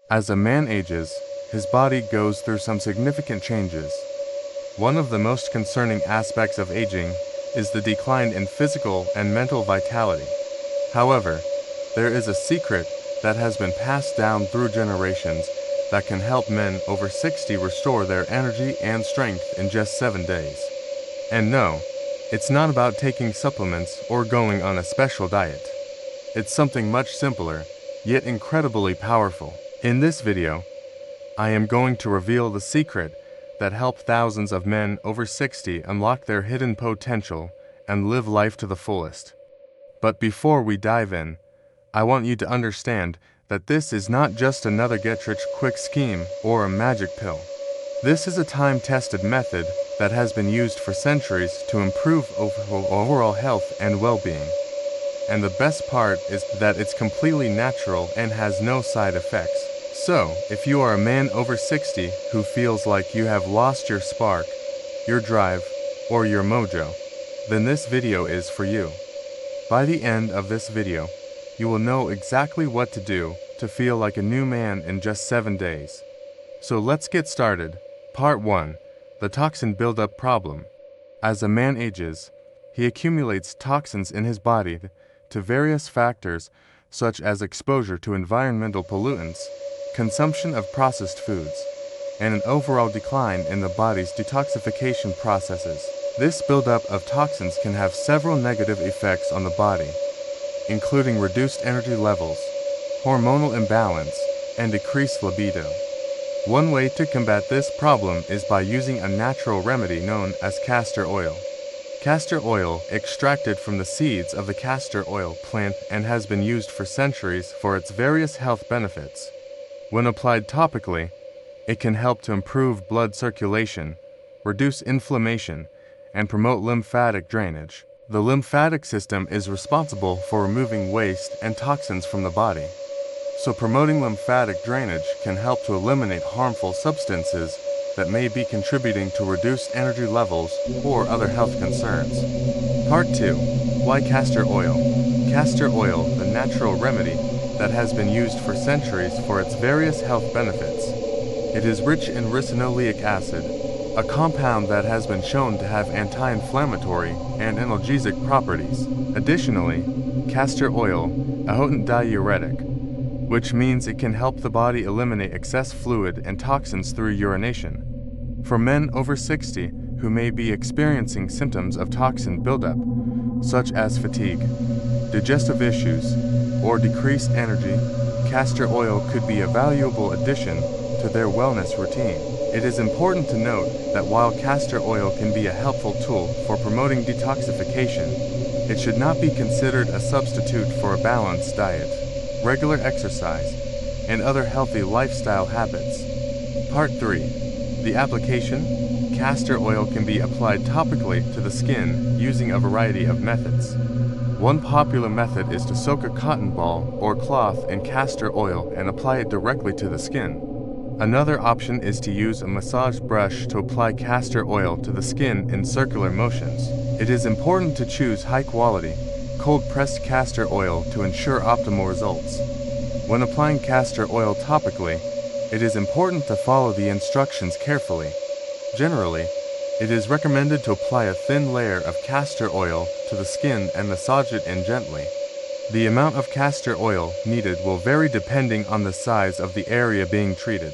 As a man ages, his body goes through some significant changes. One of the most concerning aspects of aging is the decline in physical and mental vitality. However, there is a secret that has been passed down through generations that can help men over 60 restore their energy and strength in just 7 days. And no, it's not about taking supplements or going on a special diet. It's something much simpler, yet incredibly powerful. In this video, I am going to reveal the secret that helped thousands of men over 60 unlock their hidden potential and live life to the fullest. But before we dive in, I want you to understand that this is not just another get-rich-quick scheme or a magic pill. This is a time-tested method that has been used for centuries to improve overall health and well-being. And the best part is that it's completely natural and has no side effects. So, if you are a man over 60 who feels like you have lost your spark, your drive, or your mojo, then this video is for you. By the end of this video, you will know exactly what to do to feel like a new man in just 7 days. So let's get started. Part 1. The toxin buildup problem. As a man ages, he accumulates toxins in his body to various factors such as exposure to environmental pollutants, consumption of processed foods, and an overall decline in the body's detoxification processes. This buildup of toxins can have several negative effects on the body, including reduced energy levels, hormonal imbalance, and decreased libido. One way to combat this problem is by using a natural remedy known as castor oil. Castor oil extracted from the seeds of the castor oil plant and has been used for centuries for its various health benefits. When applied topically, it can help to improve blood circulation, reduce inflammation, and promote lymphatic drainage. The lymphatic system is responsible for removing waste and toxins from the body. So promoting lymphatic drainage can help to eliminate harmful substances that may be contributing to reduced energy levels or other health concerns. Part 2. Why castor oil? Castor oil, the natural remedy that has been used for centuries for its various health benefits. It is rich in ricinoleic acid, a compound that has been shown to have anti-inflammatory and analgesic properties. Additionally, castor oil, a potent diuretic, which means it can help the body eliminate excess fluid and toxins through urination. For men over 60 who may be experiencing symptoms of toxin buildup, such as fatigue, digestive issues, or decreased energy, castor oil could be a valuable addition to their wellness routine. It is important to note that while castor oil can be a helpful tool for promoting detoxification, it should not be considered a substitute for a balanced diet, regular exercise, and other healthy lifestyle habits. Part 3. The application. Castor oil can be applied topically to the skin using a variety of methods. One popular method is to soak a cotton ball or cloth in castor oil and apply it directly to the skin. Another option is to use a massage brush to apply castor oil to the skin in circular motions. It is important to choose high-quality, cold-pressed castor oil to ensure optimal results. When applying castor oil topically, it is important to follow the instructions carefully. Generally, it is recommended to apply a thin layer of castor oil to the skin and massage it in gently. The amount of castor oil needed will vary depending on the size of the area being treated.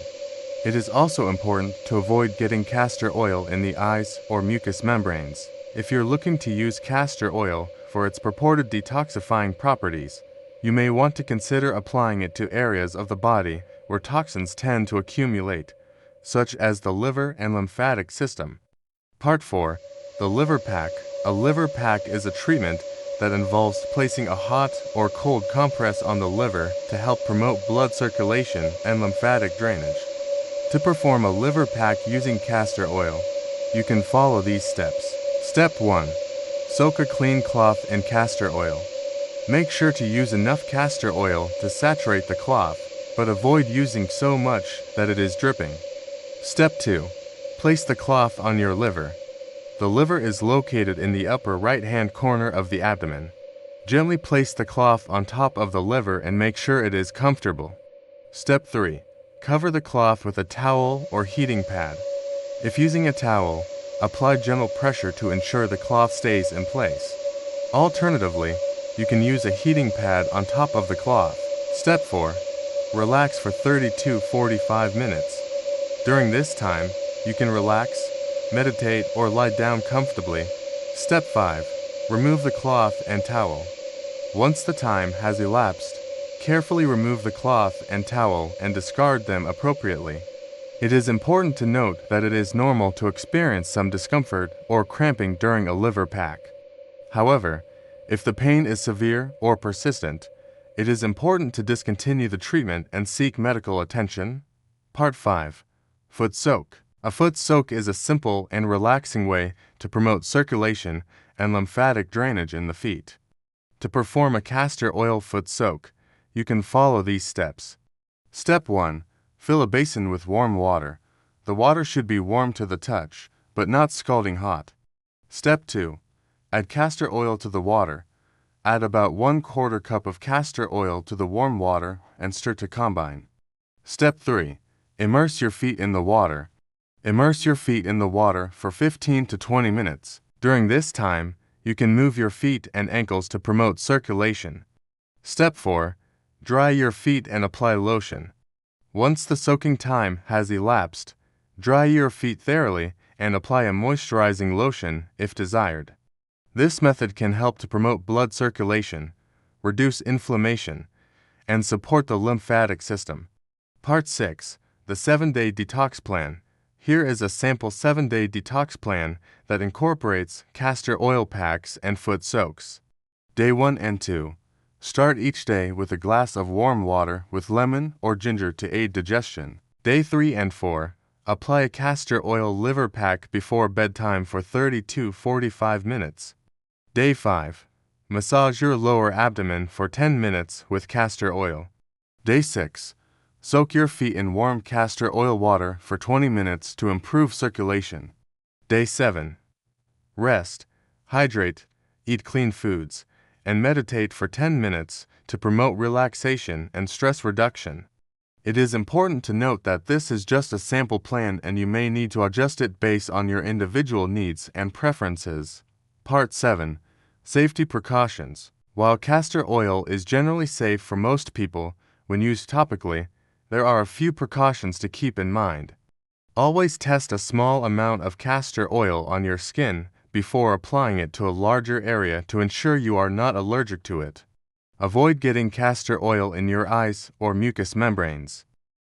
It is also important to avoid getting castor oil in the eyes or mucous membranes. If you're looking to use castor oil for its purported detoxifying properties, you may want to consider applying it to areas of the body where toxins tend to accumulate, such as the liver and lymphatic system. Part 4. The liver pack. A liver pack is a treatment that involves placing a hot or cold compress on the liver to help promote blood circulation and lymphatic drainage. To perform a liver pack using castor oil, you can follow these steps. Step 1. Soak a clean cloth in castor oil. Make sure to use enough castor oil to saturate the cloth, but avoid using so much that it is dripping. Step 2. Place the cloth on your liver. The liver is located in the upper right-hand corner of the abdomen. Gently place the cloth on top of the liver and make sure it is comfortable. Step 3. Cover the cloth with a towel or heating pad. If using a towel, apply gentle pressure to ensure the cloth stays in place. Alternatively, you can use a heating pad on top of the cloth. Step 4. Relax for 30 to 45 minutes. During this time, you can relax, meditate, or lie down comfortably. Step 5. Remove the cloth and towel. Once the time has elapsed, carefully remove the cloth and towel and discard them appropriately. It is important to note that it is normal to experience some discomfort or cramping during a liver pack. However, if the pain is severe or persistent, it is important to discontinue the treatment and seek medical attention. Part 5. Foot soak. A foot soak is a simple and relaxing way to promote circulation and lymphatic drainage in the feet. To perform a castor oil foot soak, you can follow these steps. Step 1. Fill a basin with warm water. The water should be warm to the touch, but not scalding hot. Step 2. Add castor oil to the water. Add about 1/4 cup of castor oil to the warm water and stir to combine. Step 3. Immerse your feet in the water. Immerse your feet in the water for 15 to 20 minutes. During this time, you can move your feet and ankles to promote circulation. Step 4. Dry your feet and apply lotion. Once the soaking time has elapsed, dry your feet thoroughly and apply a moisturizing lotion if desired. This method can help to promote blood circulation, reduce inflammation, and support the lymphatic system. Part 6. The 7-Day Detox Plan. Here is a sample 7-day detox plan that incorporates castor oil packs and foot soaks. Day 1 and 2. Start each day with a glass of warm water with lemon or ginger to aid digestion. Day 3 and 4. Apply a castor oil liver pack before bedtime for 30 to 45 minutes. Day 5. Massage your lower abdomen for 10 minutes with castor oil. Day 6. Soak your feet in warm castor oil water for 20 minutes to improve circulation. Day 7. Rest, hydrate, eat clean foods, and meditate for 10 minutes to promote relaxation and stress reduction. It is important to note that this is just a sample plan and you may need to adjust it based on your individual needs and preferences. Part 7. Safety precautions. While castor oil is generally safe for most people when used topically, there are a few precautions to keep in mind. Always test a small amount of castor oil on your skin before applying it to a larger area to ensure you are not allergic to it. Avoid getting castor oil in your eyes or mucous membranes.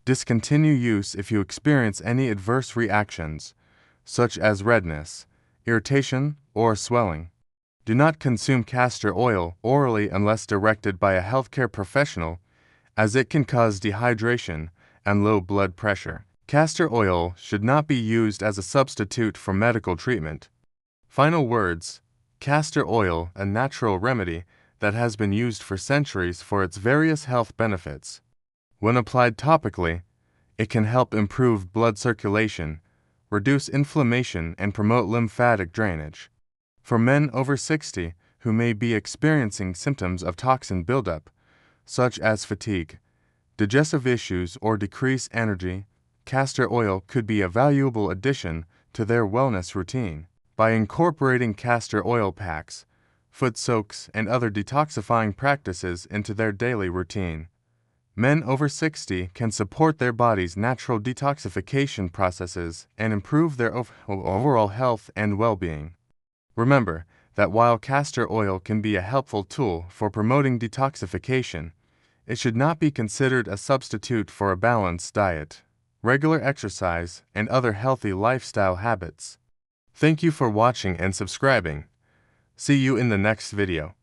Discontinue use if you experience any adverse reactions, such as redness, irritation, or swelling. Do not consume castor oil orally unless directed by a healthcare professional, as it can cause dehydration and low blood pressure. Castor oil should not be used as a substitute for medical treatment. Final words: castor oil, a natural remedy that has been used for centuries for its various health benefits. When applied topically, it can help improve blood circulation, reduce inflammation, and promote lymphatic drainage. For men over 60 who may be experiencing symptoms of toxin buildup, such as fatigue, digestive issues, or decreased energy, castor oil could be a valuable addition to their wellness routine. By incorporating castor oil packs, foot soaks, and other detoxifying practices into their daily routine, men over 60 can support their body's natural detoxification processes and improve their overall health and well-being. Remember that while castor oil can be a helpful tool for promoting detoxification, it should not be considered a substitute for a balanced diet, regular exercise, and other healthy lifestyle habits. Thank you for watching and subscribing. See you in the next video.